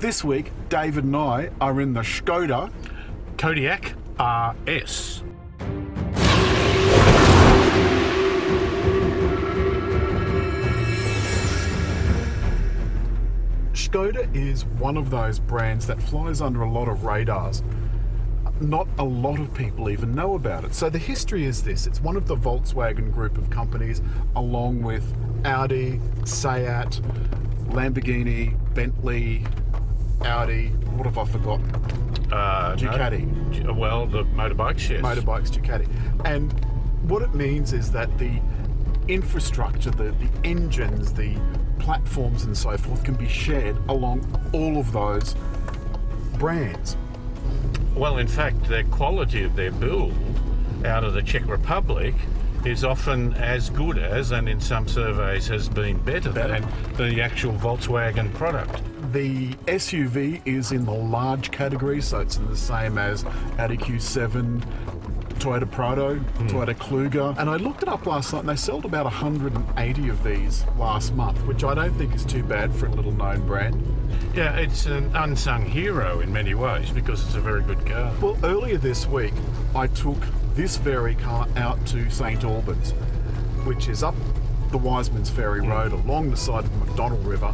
This week, David and I are in the Škoda Kodiaq RS. Škoda is one of those brands that flies under a lot of radars. Not a lot of people even know about it. So the history is this. It's one of the Volkswagen group of companies, along with Audi, Seat, Lamborghini, Bentley, Audi, what have I forgotten? Ducati. No. Well, the motorbikes, yes. Motorbikes, Ducati. And what it means is that the infrastructure, the engines, the platforms and so forth can be shared along all of those brands. Well, in fact, the quality of their build out of the Czech Republic is often as good as, and in some surveys has been better than, the actual Volkswagen product. The SUV is in the large category, so it's in the same as Audi Q7, Toyota Prado, Toyota Kluger. And I looked it up last night and they sold about 180 of these last month, which I don't think is too bad for a little known brand. Yeah, it's an unsung hero in many ways because it's a very good car. Well, earlier this week, I took this very car out to St Albans, which is up the Wiseman's Ferry Road, along the side of the McDonnell River,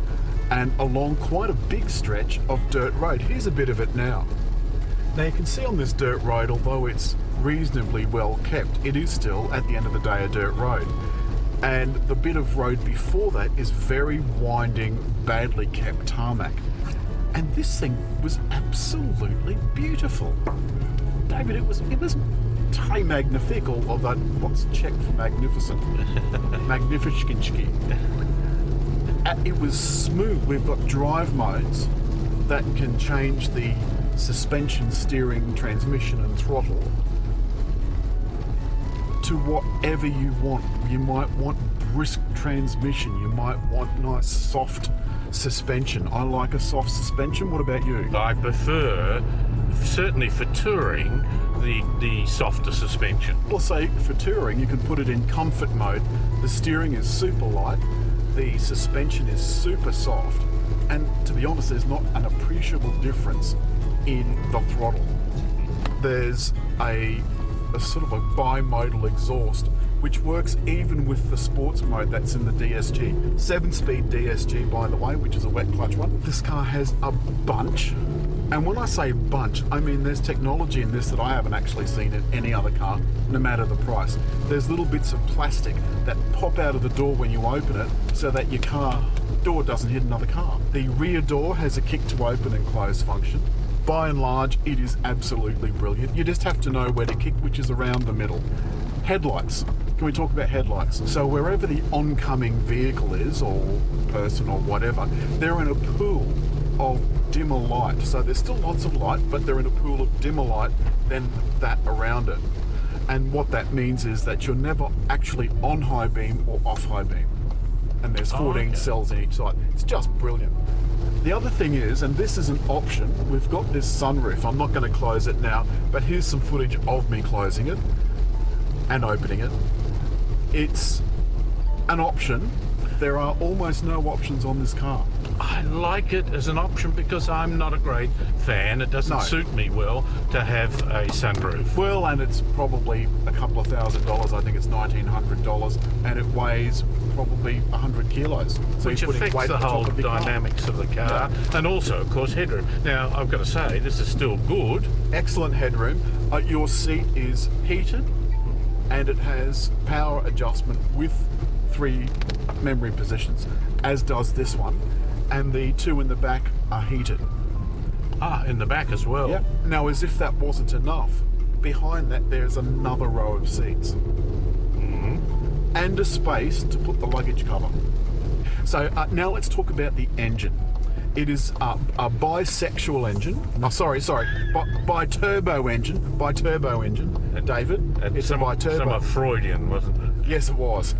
and along quite a big stretch of dirt road. Here's a bit of it now. Now you can see on this dirt road, although it's reasonably well kept, it is still, at the end of the day, a dirt road. And the bit of road before that is very winding, badly kept tarmac. And this thing was absolutely beautiful. David, it was très magnifique, although what's Czech for magnificent? Magnificentski. It was smooth. We've got drive modes that can change the suspension, steering, transmission and throttle to whatever you want. You might want brisk transmission, you might want nice soft suspension. I like a soft suspension. What about you? I prefer, certainly for touring, the softer suspension. Well, say for touring, you can put it in comfort mode. The steering is super light, the suspension is super soft, and to be honest, there's not an appreciable difference in the throttle. There's a sort of a bimodal exhaust which works even with the sports mode that's in the DSG. 7-speed DSG, by the way, which is a wet clutch one. This car has a bunch, and when I say bunch, I mean there's technology in this that I haven't actually seen in any other car, no matter the price. There's little bits of plastic that pop out of the door when you open it so that your car door doesn't hit another car. The rear door has a kick to open and close function. By and large, it is absolutely brilliant. You just have to know where to kick, which is around the middle. Headlights. Can we talk about headlights? So wherever the oncoming vehicle is, or person or whatever, they're in a pool of dimmer light. So there's still lots of light, but they're in a pool of dimmer light than that around it. And what that means is that you're never actually on high beam or off high beam. And there's 14 cells in each side. It's just brilliant. The other thing is, and this is an option, we've got this sunroof. I'm not going to close it now, but here's some footage of me closing it and opening it. It's an option. There are almost no options on this car. I like it as an option because I'm not a great fan. It doesn't suit me well to have a sunroof. Well, and it's probably a couple of $1,000. I think it's $1,900, and it weighs probably 100 kilos. So which affects the whole dynamics of the car, and also, of course, headroom. Now, I've got to say, this is still good. Excellent headroom. Your seat is heated, and it has power adjustment with 3 memory positions, as does this one. And the 2 in the back are heated. In the back as well. Yep. Now, as if that wasn't enough, behind that there's another row of seats. And a space to put the luggage cover. So now let's talk about the engine. It is a bisexual engine. Oh, sorry, bi-turbo engine. Bi-turbo engine, David. It's a bi-turbo. Somewhat Freudian, wasn't it? Yes, it was.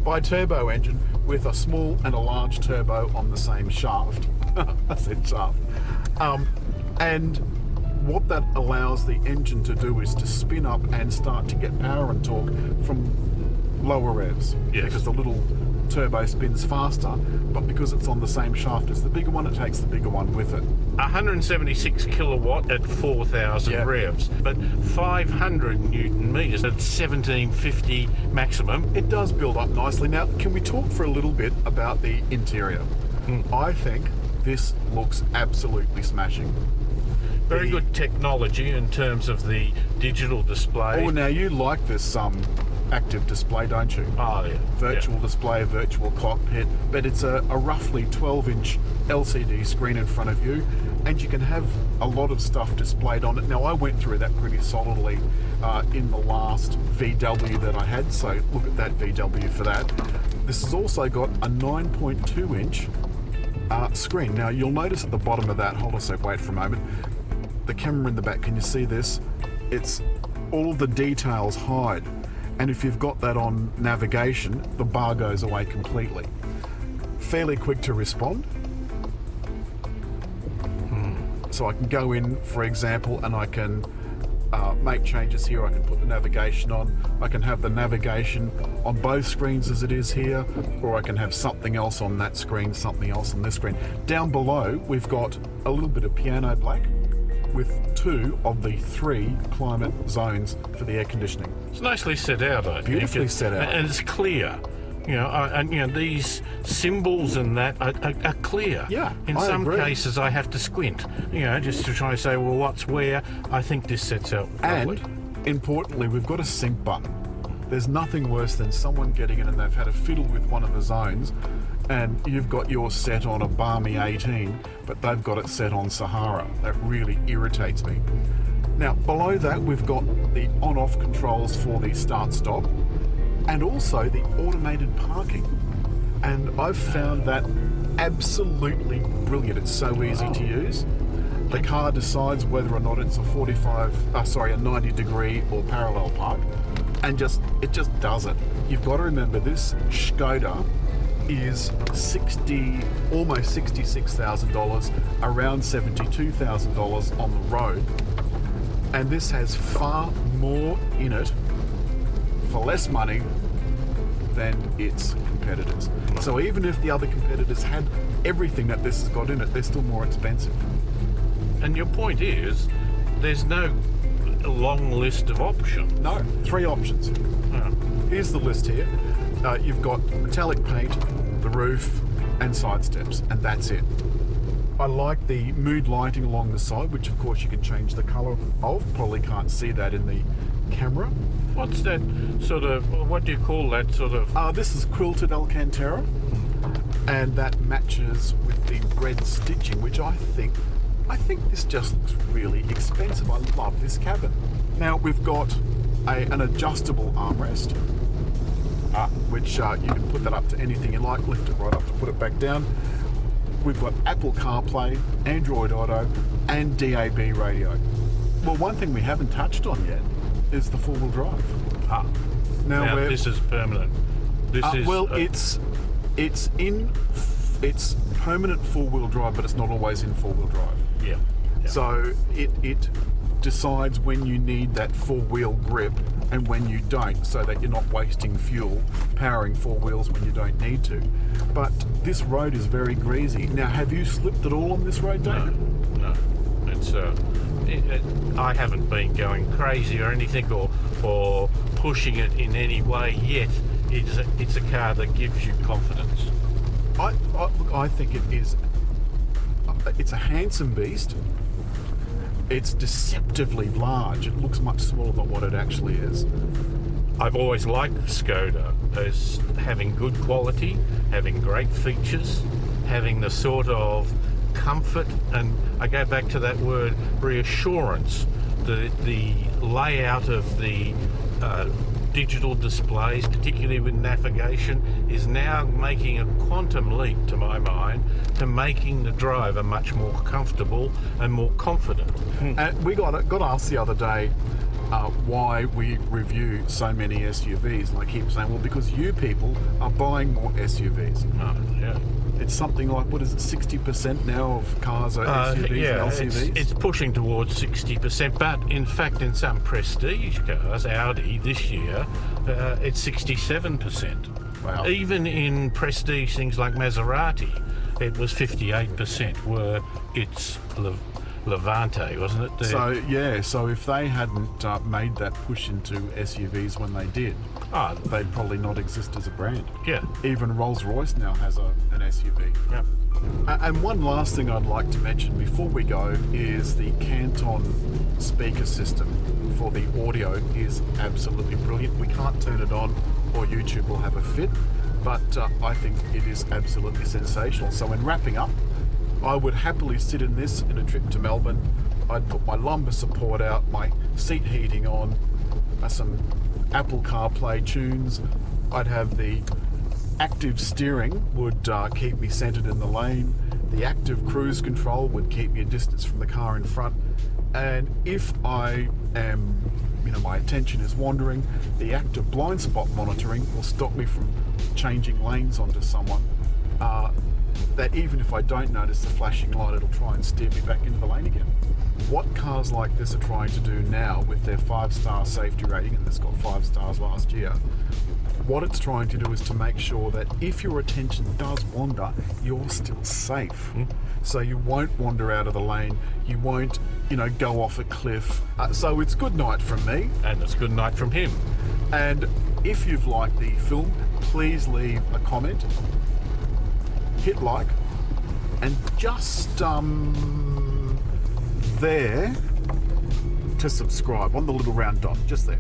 Bi-turbo engine with a small and a large turbo on the same shaft. I said shaft. And what that allows the engine to do is to spin up and start to get power and torque from lower revs. Yes. Because the little turbo spins faster, but because it's on the same shaft as the bigger one, it takes the bigger one with it. 176 kilowatt at 4,000 revs, but 500 newton meters at 1750 maximum. It does build up nicely. Now, can we talk for a little bit about the interior? I think this looks absolutely smashing. Very good technology in terms of the digital display. Oh, now you like this active display, don't you? Oh, yeah. Virtual display, virtual cockpit, but it's a roughly 12-inch LCD screen in front of you, and you can have a lot of stuff displayed on it. Now, I went through that pretty solidly in the last VW that I had, so look at that VW for that. This has also got a 9.2-inch screen. Now, you'll notice at the bottom of that, hold on a sec, wait for a moment, the camera in the back, can you see this? It's all of the details hide, and if you've got that on navigation, the bar goes away completely. Fairly quick to respond. So I can go in, for example, and I can make changes here. I can put the navigation on. I can have the navigation on both screens as it is here, or I can have something else on that screen, something else on this screen. Down below, we've got a little bit of piano black with 2 of the 3 climate zones for the air conditioning. It's nicely set out, I think. Beautifully set out. And it's clear. And these symbols and that are clear. Yeah, in I some agree. cases, I have to squint, just to try to say, well, what's where. I think this sets out lovely. And importantly, we've got a sync button. There's nothing worse than someone getting in and they've had a fiddle with one of the zones, and you've got yours set on a balmy 18, but they've got it set on Sahara. That really irritates me. Now, below that, we've got the on-off controls for the start-stop, and also the automated parking. And I've found that absolutely brilliant. It's so easy to use. The car decides whether or not it's a 90 degree or parallel park, and it just does it. You've got to remember this Škoda is almost $66,000, around $72,000 on the road, and this has far more in it for less money than its competitors. So even if the other competitors had everything that this has got in it, they're still more expensive. And your point is, there's no long list of options. No, 3 options. Here's the list here. You've got metallic paint, the roof, and side steps, and that's it. I like the mood lighting along the side, which of course you can change the colour of. Probably can't see that in the camera. What's that sort of, what do you call that sort of? This is quilted Alcantara, and that matches with the red stitching, which I think this just looks really expensive. I love this cabin. Now we've got an adjustable armrest, which you can put that up to anything you like, lift it right up to put it back down. We've got Apple CarPlay, Android Auto, and DAB radio. Well, one thing we haven't touched on yet is the four-wheel drive. Now this is permanent. It's permanent four-wheel drive, but it's not always in four-wheel drive. Yeah. So it decides when you need that four-wheel grip and when you don't, so that you're not wasting fuel powering 4 wheels when you don't need to. But this road is very greasy. Now, have you slipped at all on this road, David? No. It's I haven't been going crazy or anything or pushing it in any way yet. It's a car that gives you confidence. I think it is. It's a handsome beast. It's deceptively large. It looks much smaller than what it actually is. I've always liked Skoda as having good quality, having great features, having the sort of comfort, and I go back to that word reassurance. The layout of the digital displays, particularly with navigation, is now making a quantum leap, to my mind, to making the driver much more comfortable and more confident. And we got asked the other day why we review so many SUVs, and I keep saying, well, because you people are buying more SUVs. Yeah. It's something like, what is it, 60% now of cars are SUVs and LCVs? It's pushing towards 60%, but in fact in some prestige cars, Audi this year, it's 67%. Wow. Even in prestige things like Maserati, it was 58% were its Levante, wasn't it? So if they hadn't made that push into SUVs when they did, they'd probably not exist as a brand. Yeah. Even Rolls-Royce now has an SUV. Yeah. And one last thing I'd like to mention before we go is the Canton speaker system for the audio is absolutely brilliant. We can't turn it on or YouTube will have a fit, but I think it is absolutely sensational. So in wrapping up, I would happily sit in this in a trip to Melbourne. I'd put my lumbar support out, my seat heating on, some Apple CarPlay tunes. I'd have the active steering would keep me centered in the lane. The active cruise control would keep me a distance from the car in front. And if I am, my attention is wandering, the active blind spot monitoring will stop me from changing lanes onto someone. That even if I don't notice the flashing light, it'll try and steer me back into the lane again. What cars like this are trying to do now with their 5-star safety rating, and this got 5 stars last year, what it's trying to do is to make sure that if your attention does wander, you're still safe. So you won't wander out of the lane, you won't, go off a cliff. So it's good night from me. And it's good night from him. And if you've liked the film, please leave a comment, hit like, and just there to subscribe on the little round dot, just there.